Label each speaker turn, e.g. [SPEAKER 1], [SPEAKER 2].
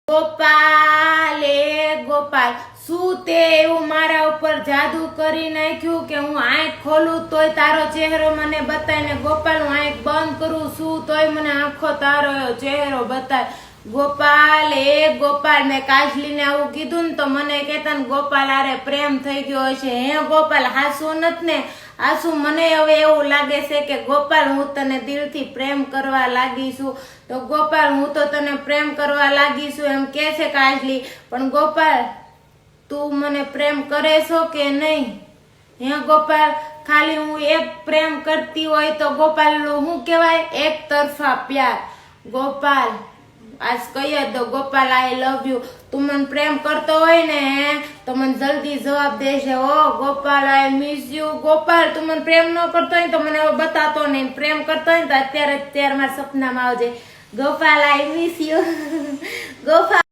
[SPEAKER 1] ગોપાલ એ ગોપાલ, શું તે એવું મારા ઉપર જાદુ કરી નાખ્યું કે હું આંખ ખોલું તોય તારો ચહેરો મને બતાય ને ગોપાલ હું આંખ બંધ કરું શું તોય મને આખો તારો ચહેરો બતાય? ગોપાલ એ ગોપાલ, મેં કાજલીને આવું કીધું ને તો મને કહેતા ને ગોપાલ આરે પ્રેમ થઈ ગયો છે. હે ગોપાલ, હાસુ નથી ને? આસુ મને હવે એવું લાગે છે કે ગોપાલ હું તને દિલથી પ્રેમ કરવા લાગી છું. તો ગોપાલ હું તો તને પ્રેમ કરવા લાગી છું એમ કે છે કાજલી, પણ ગોપાલ તું મને પ્રેમ કરે છો કે નહીં? હે ગોપાલ, ખાલી હું એક પ્રેમ કરતી હોય તો ગોપાલ શું કહેવાય? એક તરફા પ્યાર. ગોપાલ આજ કહી દો ગોપાલ આઈ લવ યુ. તું મને પ્રેમ કરતો હોય ને તો મને જલ્દી જવાબ દેજે. ઓ Gopal I miss you. Gopal તું મને પ્રેમ ન કરતો હોય તો મને હવે બતાતો નહીં. પ્રેમ કરતો હોય તો અત્યારે મારા સપનામાં આવજે. Gopal I miss you. Gopal